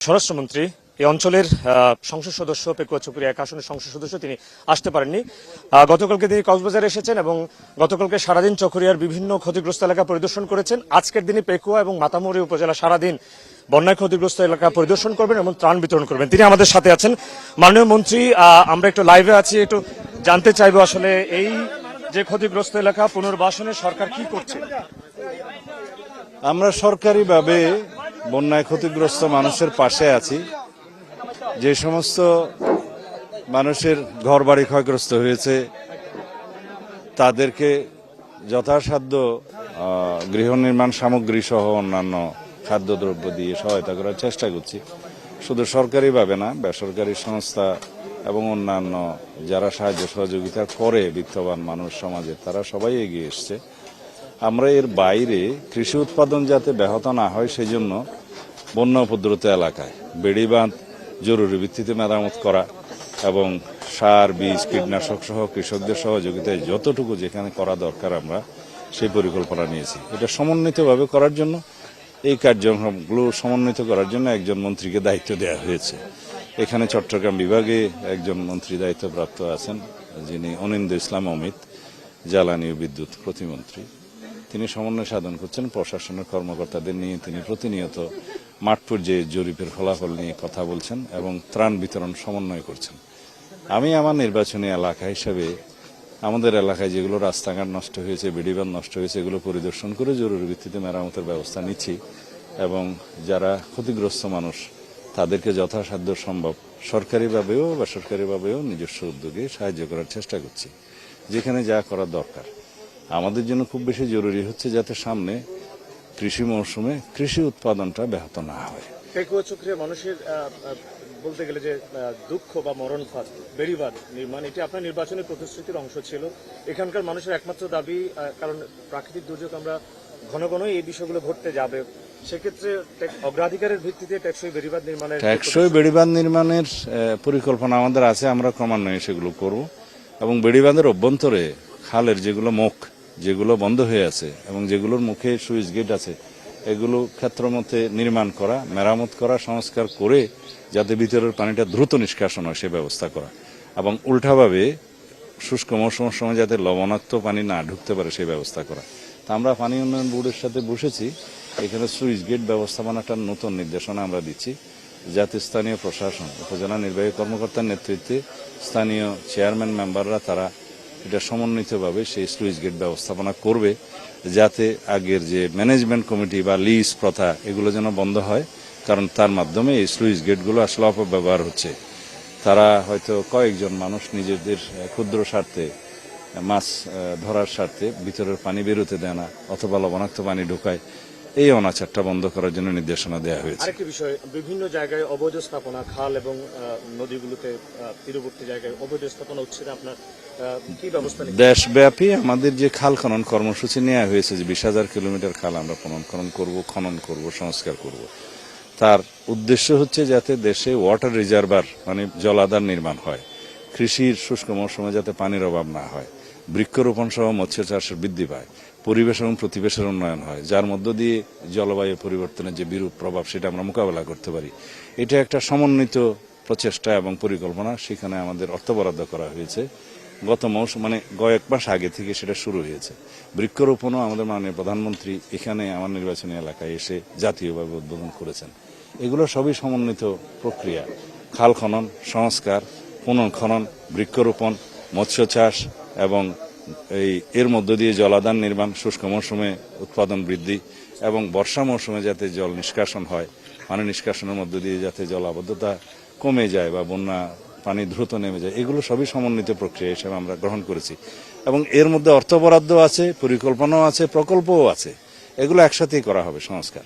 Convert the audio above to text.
স্বরাষ্ট্রমন্ত্রী এই অঞ্চলের সংসদ সদস্য পেকুয়া চুপুরি 1 আসনের সংসদ সদস্য তিনি আসতে পারেননি। গতকালকে তিনি কক্সবাজারে এসেছেন এবং গতকালকে সারাদিন চকরিয়ার বিভিন্ন ক্ষতিগ্রস্ত এলাকা পরিদর্শন করেছেন। আজকের দিনে পেকুয়া এবং মাতামুহুরী উপজেলা সারাদিন বন্যায় ক্ষতিগ্রস্ত এলাকা পরিদর্শন করবেন এবং ত্রাণ বিতরণ করবেন। তিনি আমাদের সাথে আছেন। মাননীয় মন্ত্রী, আমরা একটু লাইভে আছি, একটু জানতে চাইবো আসলে এই যে ক্ষতিগ্রস্ত এলাকা পুনর্বাসনে সরকার কি করছে। আমরা সরকারিভাবে বন্যায় ক্ষতিগ্রস্ত মানুষের পাশে আছি। যে সমস্ত মানুষের ঘরবাড়ি ক্ষয়গ্রস্ত হয়েছে তাদেরকে যথাসাধ্য গৃহ নির্মাণ সামগ্রী সহ অন্যান্য খাদ্যদ্রব্য দিয়ে সহায়তা করার চেষ্টা করছি। শুধু সরকারিভাবে না, বেসরকারি সংস্থা এবং অন্যান্য যারা সাহায্য সহযোগিতা করে বিত্তবান মানুষ সমাজে, তারা সবাই এগিয়ে এসছে। আমরা এর বাইরে কৃষি উৎপাদন যাতে ব্যাহত না হয় সেজন্য বন্যা উপদ্রুত এলাকায় বেড়িবাঁধ জরুরি ভিত্তিতে মেরামত করা এবং সার, বীজ, কীটনাশক সহ কৃষকদের সহযোগিতায় যতটুকু যেখানে করা দরকার আমরা সেই পরিকল্পনা নিয়েছি। এটা সমন্বিতভাবে করার জন্য, এই কার্যক্রমগুলো সমন্বিত করার জন্য একজন মন্ত্রীকে দায়িত্ব দেওয়া হয়েছে। এখানে চট্টগ্রাম বিভাগে একজন মন্ত্রী দায়িত্বপ্রাপ্ত আছেন, যিনি অনিন্দ্য ইসলাম অমিত, জ্বালানি ও বিদ্যুৎ প্রতিমন্ত্রী। তিনি সমন্বয় সাধন করছেন প্রশাসনের কর্মকর্তাদের নিয়ে। তিনি প্রতিনিয়ত মাঠ পর্যায়ে জরিপের ফলাফল নিয়ে কথা বলছেন এবং ত্রাণ বিতরণ সমন্বয় করছেন। আমি আমার নির্বাচনী এলাকা হিসেবে আমাদের এলাকায় যেগুলো রাস্তাঘাট নষ্ট হয়েছে, বেড়িবাঁধ নষ্ট হয়েছে, এগুলো পরিদর্শন করে জরুরি ভিত্তিতে মেরামতের ব্যবস্থা নিচ্ছি এবং যারা ক্ষতিগ্রস্ত মানুষ তাদেরকে যথাসাধ্য সম্ভব সরকারিভাবেও বেসরকারিভাবেও নিজস্ব উদ্যোগে সাহায্য করার চেষ্টা করছি যেখানে যা করার দরকার। আমাদের জন্য খুব বেশি জরুরি হচ্ছে যাতে সামনে কৃষি মৌসুমে কৃষি উৎপাদনটা ব্যাহত না হয়। পেকুয়া চুপুরিয়া মানুষের বলতে গেলে যে দুঃখ বা মরণ ফাঁদ বেড়িবাঁধ নির্মাণ, এটি আপনার নির্বাচনী প্রতিশ্রুতির অংশ ছিল। এখানকার মানুষের একমাত্র দাবি, কারণ প্রাকৃতিক দুর্যোগ আমরা ঘন ঘনই এই বিষয়গুলো ঘটতে যাবে, সেক্ষেত্রে অগ্রাধিকারের ভিত্তিতে টেকসই বেড়িবাঁধ নির্মাণের পরিকল্পনা আমাদের আছে। আমরা ক্রমান্বয়ে সেগুলো করব এবং বেড়িবাঁধের অভ্যন্তরে খালের যেগুলো মুখ যেগুলো বন্ধ হয়ে আছে এবং যেগুলোর মুখে সুইচ গেট আছে, এগুলো ক্ষেত্রমতে নির্মাণ করা, মেরামত করা, সংস্কার করে যাতে ভিতরের পানিটা দ্রুত নিষ্কাশন হয় সে ব্যবস্থা করা এবং উল্টাভাবে শুষ্ক মৌসুমের সময় যাতে লবণাক্ত পানি না ঢুকতে পারে সেই ব্যবস্থা করা। তা আমরা পানি উন্নয়ন বোর্ডের সাথে বসেছি, এখানে সুইচ গেট ব্যবস্থাপনাটার নতুন নির্দেশনা আমরা দিচ্ছি যাতে স্থানীয় প্রশাসন, উপজেলা নির্বাহী কর্মকর্তার নেতৃত্বে স্থানীয় চেয়ারম্যান মেম্বাররা তারা এটা সমন্বিতভাবে সেই স্লুইস গেট ব্যবস্থাপনা করবে, যাতে আগের যে ম্যানেজমেন্ট কমিটি বা লিজ প্রথা এগুলো যেন বন্ধ হয়। কারণ তার মাধ্যমে এই স্লুইস গেটগুলো আসলে অপব্যবহার হচ্ছে। তারা হয়তো কয়েকজন মানুষ নিজেদের ক্ষুদ্র স্বার্থে, মাছ ধরার স্বার্থে ভিতরের পানি বেরোতে দেয় না অথবা লবণাক্ত পানি ঢোকায়। এই অনাচারটা বন্ধ করার জন্য নির্দেশনা দেওয়া হয়েছে। আরেকটি বিষয়, বিভিন্ন জায়গায় অবৈধ স্থাপনা, খাল এবং নদীগুলোতে তীরবর্তী জায়গায় অবৈধ স্থাপনা উচ্ছেদ আপনার কি ব্যবস্থা? দেশব্যাপী আমাদের যে খাল খনন কর্মসূচি নেওয়া হয়েছে, যে 20,000 কিলোমিটার খাল আমরা খনন করব, সংস্কার করব, তার উদ্দেশ্য হচ্ছে যাতে দেশে ওয়াটার রিজার্ভার মানে জলাধার নির্মাণ হয়, কৃষির শুষ্ক মৌসুমে যাতে পানির অভাব না হয়, বৃক্ষরোপণ সহ মৎস্য চাষের বৃদ্ধি পায়, পরিবেশ এবং প্রতিবেশের উন্নয়ন হয়, যার মধ্য দিয়ে জলবায়ু পরিবর্তনের যে বিরূপ প্রভাব সেটা আমরা মোকাবেলা করতে পারি। এটা একটা সমন্বিত প্রচেষ্টা এবং পরিকল্পনা। সেখানে আমাদের অর্থ বরাদ্দ করা হয়েছে। গত মৌসুম মানে কয়েক মাস আগে থেকে সেটা শুরু হয়েছে। বৃক্ষরোপণও আমাদের মাননীয় প্রধানমন্ত্রী এখানে আমার নির্বাচনী এলাকায় এসে জাতীয়ভাবে উদ্বোধন করেছেন। এগুলো সবই সমন্বিত প্রক্রিয়া। খাল খনন, সংস্কার, পুনঃখনন, বৃক্ষরোপণ, মৎস্য চাষ এবং এর মধ্য দিয়ে জলাধার নির্মাণ, শুষ্ক মৌসুমে উৎপাদন বৃদ্ধি এবং বর্ষা মৌসুমে যাতে জল নিষ্কাশন হয়, পানি নিষ্কাশনের মধ্য দিয়ে যাতে জলাবদ্ধতা কমে যায় বা বন্যা পানি দ্রুত নেমে যায়, এগুলো সবই সমন্বিত প্রক্রিয়া হিসেবে আমরা গ্রহণ করেছি এবং এর মধ্যে অর্থ বরাদ্দ আছে, পরিকল্পনাও আছে, প্রকল্পও আছে। এগুলো একসাথেই করা হবে সংস্কার।